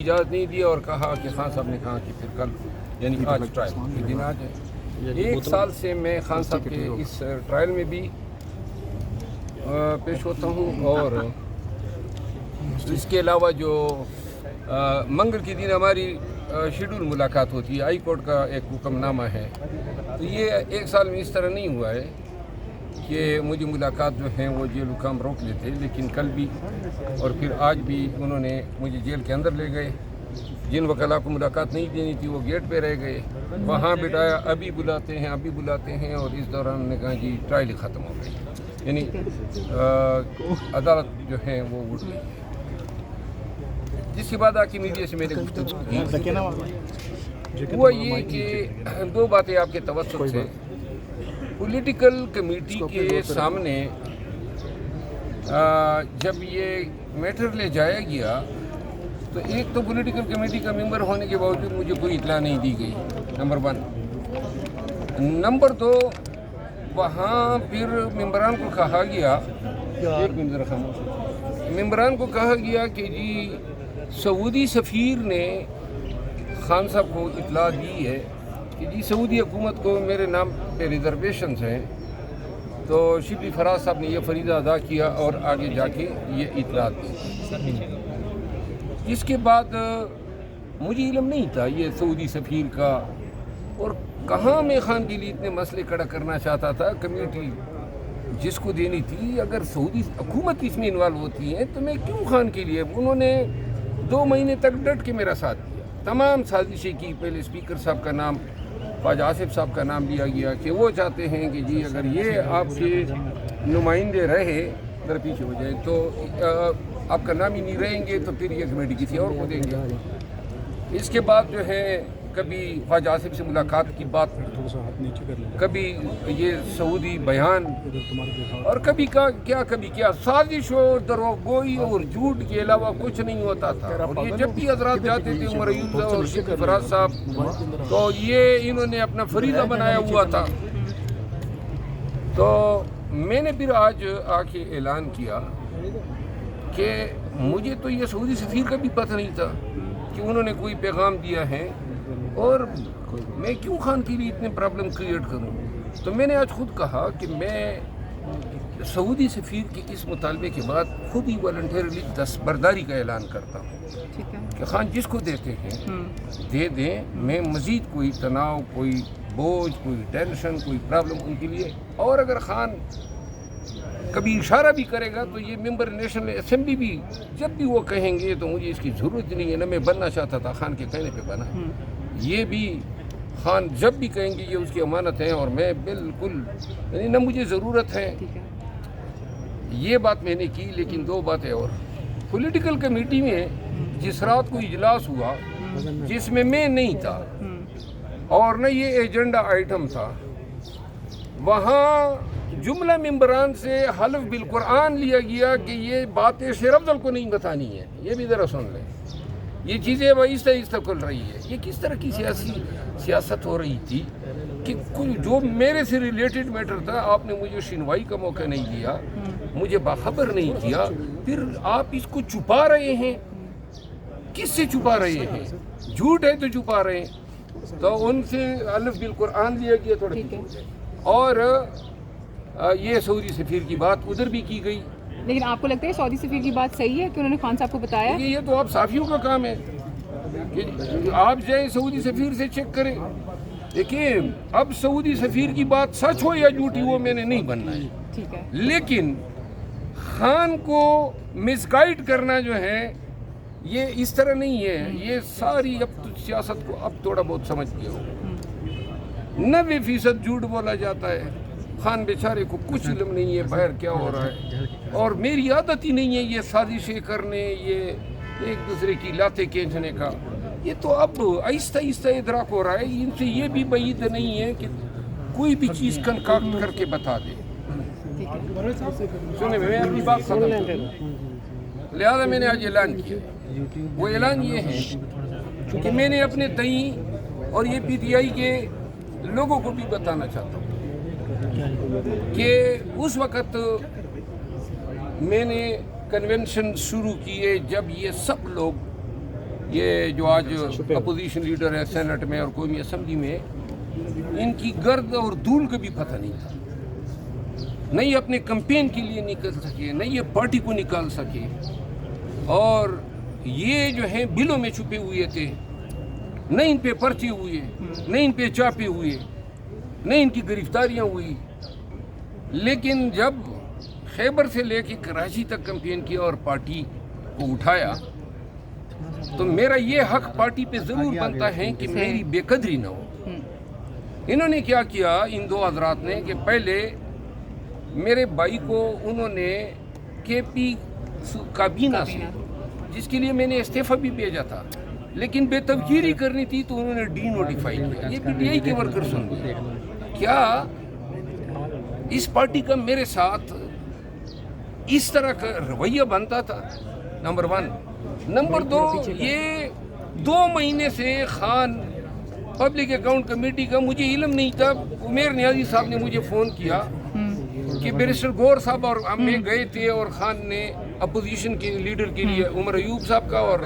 इजाज़त नहीं दी और कहा कि खान साहब ने कहा कि फिर कल यानी आज ट्रायल के दिन आ जाए। एक साल से मैं खान साहब के इस ट्रायल में भी पेश होता हूँ और इसके अलावा जो मंगल के दिन हमारी शेड्यूल मुलाकात होती है, हाई कोर्ट का एक हुक्मनामा है, तो ये एक साल में इस तरह नहीं हुआ है कि मुझे मुलाकात जो है वो जेल हुकाम रोक लेते, लेकिन कल भी और फिर आज भी उन्होंने मुझे जेल के अंदर ले गए। जिन वकला को मुलाकात नहीं देनी थी वो गेट पे रह गए, वहाँ बिठाया, अभी बुलाते हैं अभी बुलाते हैं, और इस दौरान उन्होंने कहा जी ट्रायल ही ख़त्म हो गई, यानी अदालत जो है वो उठ गई। जिसके बाद आके मीडिया से मेरे गुफ्तगू की हुआ ये कि दो बातें आपके तवज्जुह से। पॉलिटिकल कमेटी के सामने जब ये मैटर ले जाया गया तो एक तो पॉलिटिकल कमेटी का मेंबर होने के बावजूद मुझे कोई इत्तला नहीं दी गई, नंबर 1। नंबर 2, वहाँ फिर मेंबरान को कहा गया, एक मिनट जरा खामोश, मेंबरान को कहा गया कि जी सऊदी सफ़ीर ने खान साहब को इत्तला दी है कि जी सऊदी हुकूमत को मेरे नाम पे रिजर्वेशंस हैं, तो शिबली फराज साहब ने यह फरीज़ा अदा किया और आगे जाके ये इत्तला दी। इसके बाद मुझे इल्म नहीं था ये सऊदी सफ़ीर का, और कहाँ मैं खान के लिए इतने मसले खड़ा करना चाहता था। कमेटी जिसको देनी थी, अगर सऊदी हुकूमत इसमें इन्वॉल्व होती है तो मैं क्यों खान के लिए। उन्होंने 2 महीने तक डट के मेरा साथ दिया, तमाम साजिशें की। पहले स्पीकर साहब का नाम, ख्वाजा आसिफ साहब का नाम लिया गया कि वो चाहते हैं कि जी अगर ये आपके नुमाइंदे रहे अगर पीछे हो जाए तो आपका नाम ही नहीं रहेंगे, तो फिर ये कमेटी किसी और को देंगे। इसके बाद जो है कभी ख्वाजा आसिफ से मुलाकात की बात, कभी ये सऊदी बयान, और कभी क्या साजिश और दरोगोई और झूठ के अलावा कुछ नहीं होता था। और ये जब भी हजरात जाते थे, उमर अयूब और शिबली फराज साहब, तो ये इन्होंने अपना फरीज़ा बनाया हुआ था। तो मैंने फिर आज आके ऐलान किया कि मुझे तो ये सऊदी सफ़ीर का भी पता नहीं था कि उन्होंने कोई पैगाम दिया है, और मैं क्यों खान के लिए इतने प्रॉब्लम क्रिएट करूं। तो मैंने आज खुद कहा कि मैं सऊदी सफ़ीर के इस मुतालबे के बाद खुद ही वॉलंटरीली दस्तबरदारी का ऐलान करता हूं कि खान जिसको देते हैं दे दें। मैं मज़ीद कोई तनाव, कोई बोझ, कोई टेंशन, कोई प्रॉब्लम उनके लिए, और अगर खान कभी इशारा भी करेगा तो ये मेंबर नेशनल असेंबली भी जब भी वो कहेंगे तो मुझे इसकी ज़रूरत नहीं है। ना मैं बनना चाहता था, खान के कहने पे बना। ये भी खान जब भी कहेंगे ये उसकी अमानत है, और मैं बिल्कुल यानी ना मुझे ज़रूरत है। ये बात मैंने की। लेकिन 2 बातें और। पॉलिटिकल कमेटी में जिस रात को इजलास हुआ जिसमें मैं नहीं था और न ये एजेंडा आइटम था, वहाँ जुमला मेंबरान से हल्फ बिल कुरान लिया गया कि ये बातें शेर अफजल को नहीं बतानी है। ये भी ज़रा सुन लें, ये चीज़ें आहिस्ता आहिस्ता खुल रही है। ये किस तरह की सियासत हो रही थी कि कुछ जो मेरे से रिलेटेड मैटर था, आपने मुझे सुनवाई का मौका नहीं दिया, मुझे बाखबर नहीं किया, फिर आप इसको छुपा रहे हैं। किससे छुपा रहे हैं? झूठ है तो छुपा रहे हैं। तो उनसे हल्फ बिल कुरान लिया गया थोड़ा, और ये सऊदी सफ़ीर की बात उधर भी की गई। लेकिन आपको लगता है सऊदी सफ़ीर की बात सही है कि उन्होंने खान साहब को बताया? ये तो आप साफियों का काम है कि आप जाएं सऊदी सफ़ीर से चेक करें। देखिए, अब सऊदी सफ़ीर की बात सच हो या झूठी वो मैंने नहीं बनना है, ठीक है, लेकिन खान को मिसगाइड करना जो है ये इस तरह नहीं है। ये सारी अब तो सियासत को अब थोड़ा बहुत समझ गए हो। 90% झूठ बोला जाता है। खान बेचारे को कुछ इल्म नहीं है बाहर क्या हो रहा है, और मेरी आदत ही नहीं है ये साजिशें करने, ये एक दूसरे की लातें खींचने का। ये तो अब आहिस्ता आहिस्ता इदराक हो रहा है। इनसे ये भी बात नहीं है कि कोई भी चीज़ कंकाक्ट करके बता दे। सुने, मैं अपनी बात खत्म करूं। लिहाजा मैंने आज ऐलान किया। वो ऐलान ये है कि मैंने अपने तई और ये PTI के लोगों को भी बताना चाहता हूँ कि उस वक़्त मैंने कन्वेंशन शुरू किए जब ये सब लोग یہ جو آج اپوزیشن لیڈر ہے سینٹ میں اور قومی اسمبلی میں، ان کی گرد اور دھول کا بھی پتہ نہیں تھا، نہ یہ اپنے کمپین کے لیے نکل سکے، نہ یہ پارٹی کو نکال سکے، اور یہ جو ہیں بلوں میں چھپے ہوئے تھے، نہ ان پہ پرچے ہوئے، نہ ان پہ چاپے ہوئے، نہ ان کی گرفتاریاں ہوئی۔ لیکن جب خیبر سے لے کے کراچی تک کمپین کیا اور پارٹی کو اٹھایا، تو میرا یہ حق پارٹی پہ ضرور بنتا ہے کہ میری بے قدری نہ ہو۔ انہوں نے کیا کیا ان دو حضرات نے کہ پہلے میرے بھائی کو انہوں نے کے پی کابینہ سے، جس کے لیے میں نے استعفیٰ بھی بھیجا تھا، لیکن بے توقیری کرنی تھی تو انہوں نے ڈی نوٹیفائی کیا۔ یہ پی ٹی آئی کے ورکرز ہوں گے، کیا اس پارٹی کا میرے ساتھ اس طرح کا رویہ بنتا تھا؟ نمبر 1۔ نمبر 2، یہ 2 مہینے سے خان پبلک اکاؤنٹ کمیٹی کا مجھے علم نہیں تھا۔ عمیر نیازی صاحب نے مجھے فون کیا کہ بیرسٹر گور صاحب اور میں گئے تھے، اور خان نے اپوزیشن کے لیڈر کے لیے عمر ایوب صاحب کا اور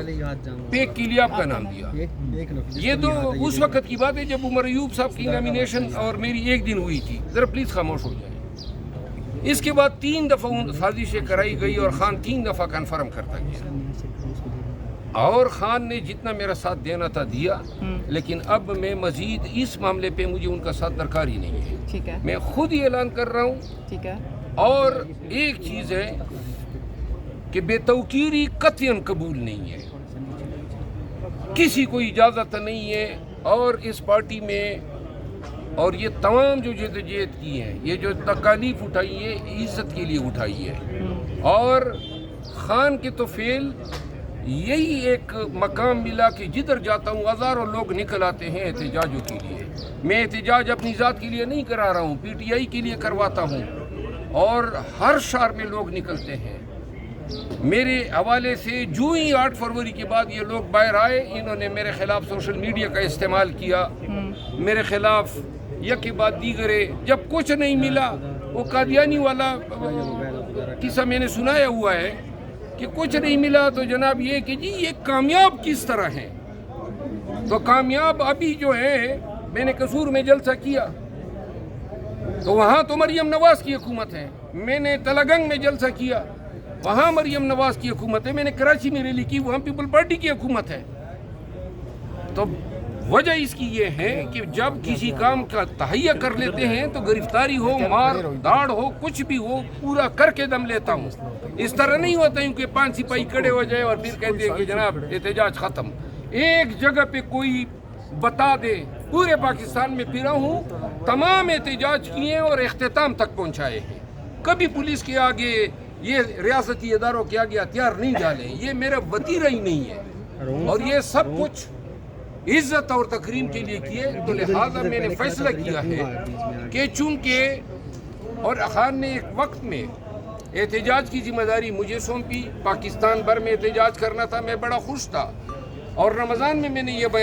پیک کے لیے آپ کا نام دیا۔ یہ تو اس وقت کی بات ہے جب عمر ایوب صاحب کی نامینیشن اور میری 1 دن ہوئی تھی۔ ذرا پلیز خاموش ہو جائیں۔ اس کے بعد 3 دفعہ سازشیں کرائی گئی اور خان 3 دفعہ کنفرم کرتا گیا، اور خان نے جتنا میرا ساتھ دینا تھا دیا، لیکن اب میں مزید اس معاملے پہ مجھے ان کا ساتھ درکار ہی نہیں ہے۔ ٹھیک ہے، میں خود ہی اعلان کر رہا ہوں۔ ٹھیک ہے، اور ایک چیز ہے کہ بے توقیری قطعاً قبول نہیں ہے، کسی کو اجازت نہیں ہے، اور اس پارٹی میں اور یہ تمام جو جدوجہد کی ہے، یہ جو تکالیف اٹھائی ہے، عزت کے لیے اٹھائی ہے، اور خان کے تو فیل یہی ایک مقام ملا کہ جدھر جاتا ہوں ہزاروں لوگ نکل آتے ہیں احتجاجوں کے لیے۔ میں احتجاج اپنی ذات کے لیے نہیں کرا رہا ہوں، پی ٹی آئی کے لیے کرواتا ہوں، اور ہر شہر میں لوگ نکلتے ہیں۔ میرے حوالے سے جو ہی 8 فروری کے بعد یہ لوگ باہر آئے، انہوں نے میرے خلاف سوشل میڈیا کا استعمال کیا، میرے خلاف یک کے بعد دیگرے۔ جب کچھ نہیں ملا، وہ قادیانی والا قصہ میں نے سنایا ہوا ہے کہ کچھ نہیں ملا تو جناب یہ کہ جی یہ کامیاب کس طرح ہیں۔ تو کامیاب ابھی جو ہے، میں نے قصور میں جلسہ کیا تو وہاں تو مریم نواز کی حکومت ہے، میں نے تلگنگ میں جلسہ کیا، وہاں مریم نواز کی حکومت ہے، میں نے کراچی میں ریلی کی، وہاں پیپل پارٹی کی حکومت ہے۔ تو وجہ اس کی یہ ہے کہ جب کسی کام کا تہیہ کر لیتے ہیں تو گرفتاری ہو، مار داڑ ہو، کچھ بھی ہو، پورا کر کے دم لیتا ہوں۔ اس طرح نہیں ہوتا ہوں کہ 5 سپاہی کھڑے ہو جائے اور پھر کہتے ہیں کہ جناب احتجاج ختم۔ ایک جگہ پہ کوئی بتا دے، پورے پاکستان میں پھرا ہوں، تمام احتجاج کیے اور اختتام تک پہنچائے ہیں۔ کبھی پولیس کے آگے، یہ ریاستی اداروں کے آگے ہتھیار نہیں ڈالے، یہ میرا وتیرہ ہی نہیں ہے، اور یہ سب کچھ عزت اور تکریم کے لیے کیے۔ تو لہٰذا میں نے فیصلہ کیا ہے کہ چونکہ اور خان نے ایک وقت میں احتجاج کی ذمہ داری مجھے سونپی، پاکستان بھر میں احتجاج کرنا تھا، میں بڑا خوش تھا، اور رمضان میں میں نے یہ بیان